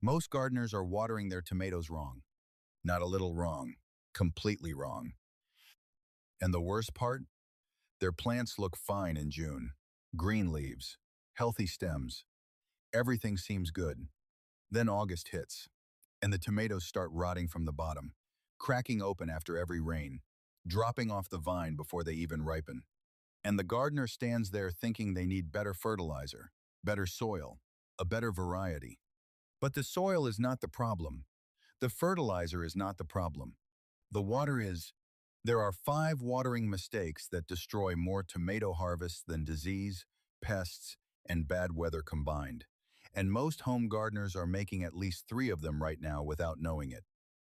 Most gardeners are watering their tomatoes wrong. Not a little wrong, completely wrong. And the worst part? Their plants look fine in June. Green leaves, healthy stems, everything seems good. Then August hits, and the tomatoes start rotting from the bottom, cracking open after every rain, dropping off the vine before they even ripen. And the gardener stands there thinking they need better fertilizer, better soil, a better variety. But the soil is not the problem. The fertilizer is not the problem. The water is. There are 5 watering mistakes that destroy more tomato harvests than disease, pests, and bad weather combined. And most home gardeners are making at least 3 of them right now without knowing it.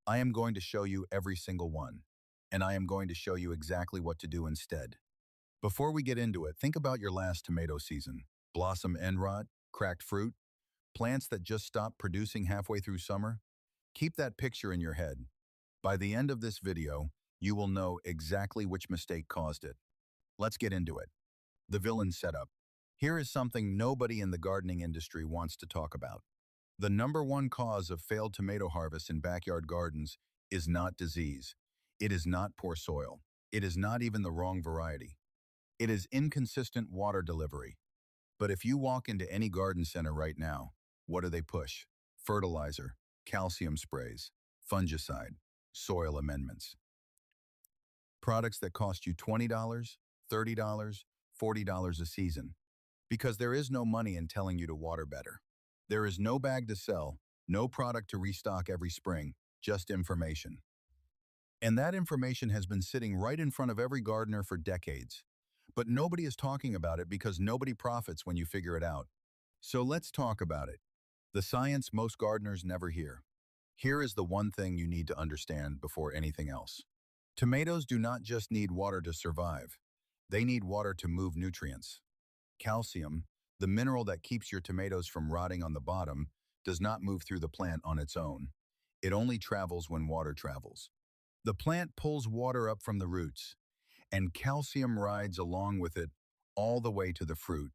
I am going to show you every single one, and I am going to show you exactly what to do instead. Before we get into it, think about your last tomato season. Blossom end rot, cracked fruit, plants that just stopped producing halfway through summer. Keep that picture in your head. By the end of this video, you will know exactly which mistake caused it. Let's get into it. The villain setup. Here is something nobody in the gardening industry wants to talk about. The number one cause of failed tomato harvests in backyard gardens is not disease. It is not poor soil. It is not even the wrong variety. It is inconsistent water delivery. But if you walk into any garden center right now, what do they push? Fertilizer, calcium sprays, fungicide, soil amendments. Products that cost you $20, $30, $40 a season. Because there is no money in telling you to water better. There is no bag to sell, no product to restock every spring, just information. And that information has been sitting right in front of every gardener for decades. But nobody is talking about it because nobody profits when you figure it out. So let's talk about it. The science most gardeners never hear. Here is the one thing you need to understand before anything else. Tomatoes do not just need water to survive. They need water to move nutrients. Calcium, the mineral that keeps your tomatoes from rotting on the bottom, does not move through the plant on its own. It only travels when water travels. The plant pulls water up from the roots, and calcium rides along with it all the way to the fruit.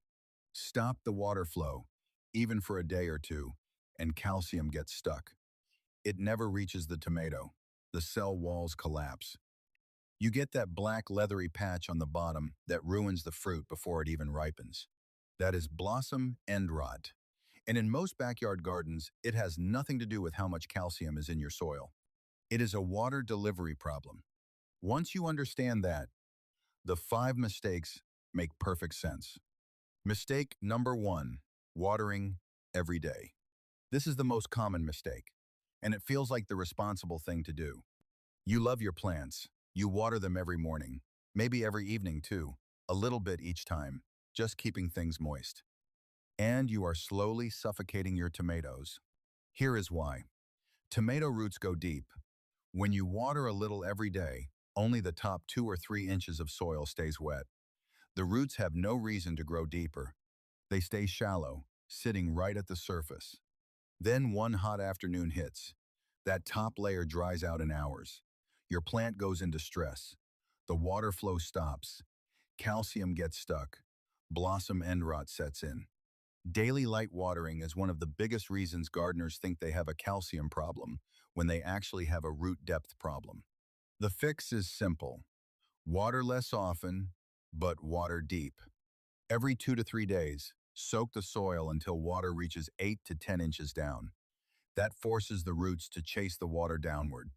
Stop the water flow, even for a day or two, and calcium gets stuck. It never reaches the tomato. The cell walls collapse. You get that black leathery patch on the bottom that ruins the fruit before it even ripens. That is blossom end rot. And in most backyard gardens, it has nothing to do with how much calcium is in your soil. It is a water delivery problem. Once you understand that, the 5 mistakes make perfect sense. Mistake number 1, watering every day. This is the most common mistake, and it feels like the responsible thing to do. You love your plants. You water them every morning, maybe every evening too, a little bit each time, just keeping things moist. And you are slowly suffocating your tomatoes. Here is why. Tomato roots go deep. When you water a little every day, only the top 2 or 3 inches of soil stays wet. The roots have no reason to grow deeper. They stay shallow, sitting right at the surface. Then one hot afternoon hits. That top layer dries out in hours. Your plant goes into stress. The water flow stops. Calcium gets stuck. Blossom end rot sets in. Daily light watering is one of the biggest reasons gardeners think they have a calcium problem when they actually have a root depth problem. The fix is simple. Water less often, but water deep. Every 2 to 3 days, soak the soil until water reaches 8 to 10 inches down. That forces the roots to chase the water downward.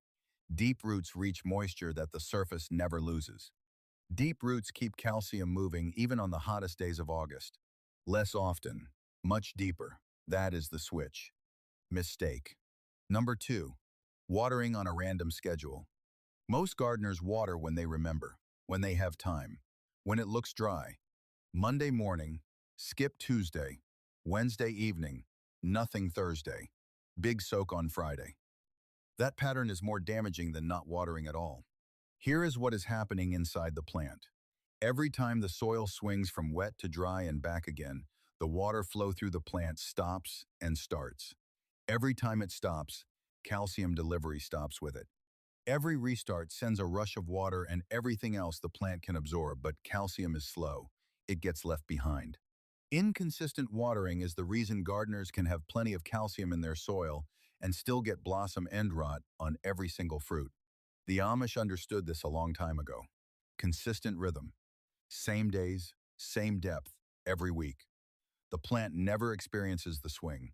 Deep roots reach moisture that the surface never loses. Deep roots keep calcium moving even on the hottest days of August. Less often, much deeper. That is the switch. Mistake. Number 2, watering on a random schedule. Most gardeners water when they remember, when they have time, when it looks dry. Monday morning, skip Tuesday. Wednesday evening, nothing Thursday. Big soak on Friday. That pattern is more damaging than not watering at all. Here is what is happening inside the plant. Every time the soil swings from wet to dry and back again, the water flow through the plant stops and starts. Every time it stops, calcium delivery stops with it. Every restart sends a rush of water and everything else the plant can absorb, but calcium is slow. It gets left behind. Inconsistent watering is the reason gardeners can have plenty of calcium in their soil and still get blossom end rot on every single fruit. The Amish understood this a long time ago. Consistent rhythm, same days, same depth, every week. The plant never experiences the swing.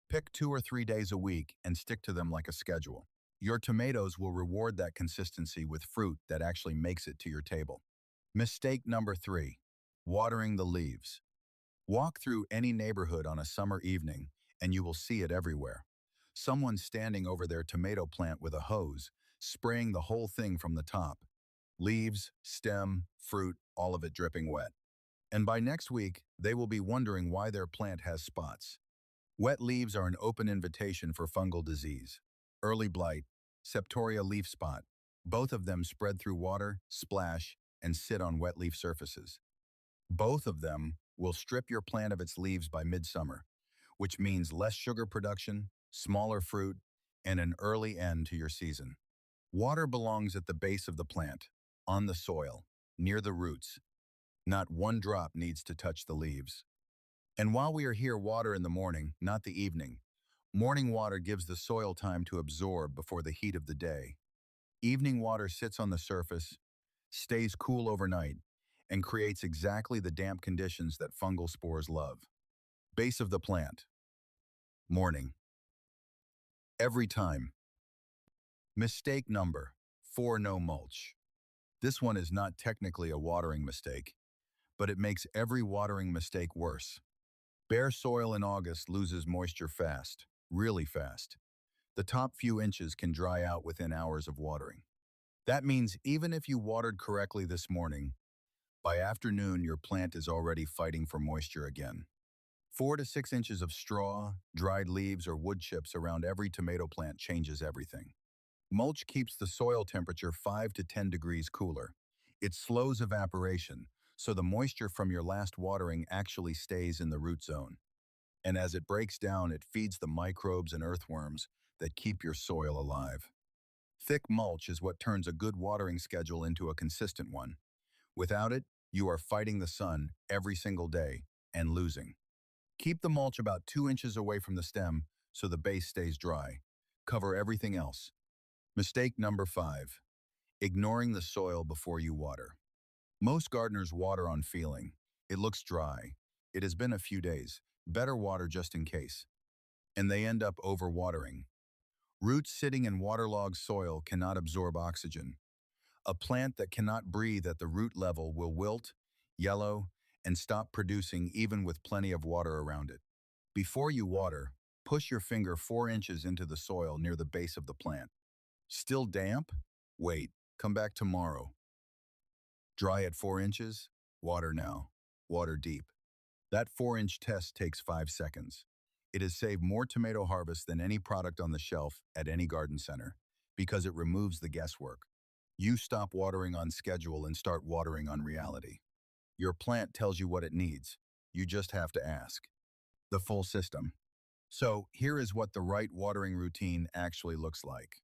Pick 2 or 3 days a week and stick to them like a schedule. Your tomatoes will reward that consistency with fruit that actually makes it to your table. Mistake number 3, watering the leaves. Walk through any neighborhood on a summer evening and you will see it everywhere. Someone standing over their tomato plant with a hose, spraying the whole thing from the top. Leaves, stem, fruit, all of it dripping wet. And by next week, they will be wondering why their plant has spots. Wet leaves are an open invitation for fungal disease. Early blight, septoria leaf spot. Both of them spread through water, splash, and sit on wet leaf surfaces. Both of them will strip your plant of its leaves by midsummer, which means less sugar production, smaller fruit, and an early end to your season. Water belongs at the base of the plant, on the soil, near the roots. Not one drop needs to touch the leaves. And while we are here, water in the morning, not the evening. Morning water gives the soil time to absorb before the heat of the day. Evening water sits on the surface, stays cool overnight, and creates exactly the damp conditions that fungal spores love. Base of the plant. Morning. Every time. Mistake number 4, no mulch. This one is not technically a watering mistake, but it makes every watering mistake worse. Bare soil in August loses moisture fast, really fast. The top few inches can dry out within hours of watering. That means even if you watered correctly this morning, by afternoon your plant is already fighting for moisture again. 4 to 6 inches of straw, dried leaves, or wood chips around every tomato plant changes everything. Mulch keeps the soil temperature 5 to 10 degrees cooler. It slows evaporation, so the moisture from your last watering actually stays in the root zone. And as it breaks down, it feeds the microbes and earthworms that keep your soil alive. Thick mulch is what turns a good watering schedule into a consistent one. Without it, you are fighting the sun every single day and losing. Keep the mulch about 2 inches away from the stem so the base stays dry. Cover everything else. Mistake number 5, ignoring the soil before you water. Most gardeners water on feeling. It looks dry. It has been a few days. Better water just in case. And they end up overwatering. Roots sitting in waterlogged soil cannot absorb oxygen. A plant that cannot breathe at the root level will wilt, yellow, and stop producing even with plenty of water around it. Before you water, push your finger 4 inches into the soil near the base of the plant. Still damp? Wait, come back tomorrow. Dry at 4 inches? Water now. Water deep. That 4-inch test takes 5 seconds. It has saved more tomato harvest than any product on the shelf at any garden center because it removes the guesswork. You stop watering on schedule and start watering on reality. Your plant tells you what it needs. You just have to ask. The full system. So here is what the right watering routine actually looks like.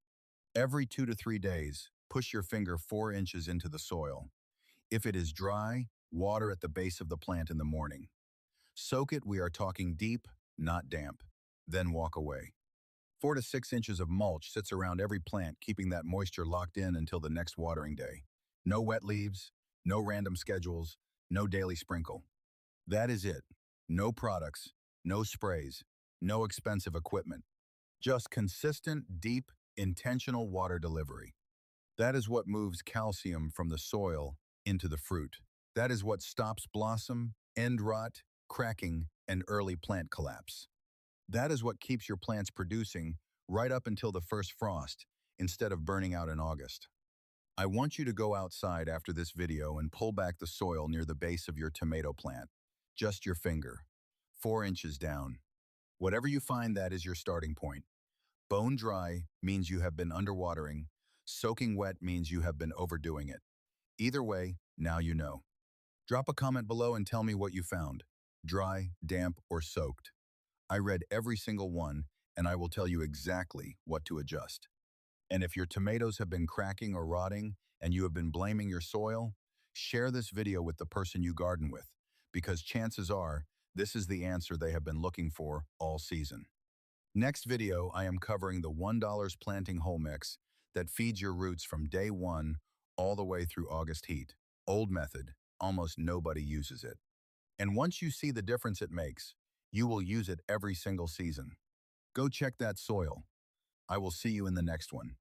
Every 2 to 3 days, push your finger 4 inches into the soil. If it is dry, water at the base of the plant in the morning. Soak it, we are talking deep, not damp. Then walk away. 4 to 6 inches of mulch sits around every plant, keeping that moisture locked in until the next watering day. No wet leaves, no random schedules, no daily sprinkle. That is it. No products, no sprays, no expensive equipment. Just consistent, deep, intentional water delivery. That is what moves calcium from the soil into the fruit. That is what stops blossom, end rot, cracking, and early plant collapse. That is what keeps your plants producing right up until the first frost, instead of burning out in August. I want you to go outside after this video and pull back the soil near the base of your tomato plant. Just your finger. 4 inches down. Whatever you find, that is your starting point. Bone dry means you have been underwatering. Soaking wet means you have been overdoing it. Either way, now you know. Drop a comment below and tell me what you found. Dry, damp, or soaked. I read every single one, and I will tell you exactly what to adjust. And if your tomatoes have been cracking or rotting, and you have been blaming your soil, share this video with the person you garden with, because chances are This is the answer they have been looking for all season. Next video, I am covering the $1 planting hole mix that feeds your roots from day one all the way through August heat. Old method, almost nobody uses it. And once you see the difference it makes, you will use it every single season. Go check that soil. I will see you in the next one.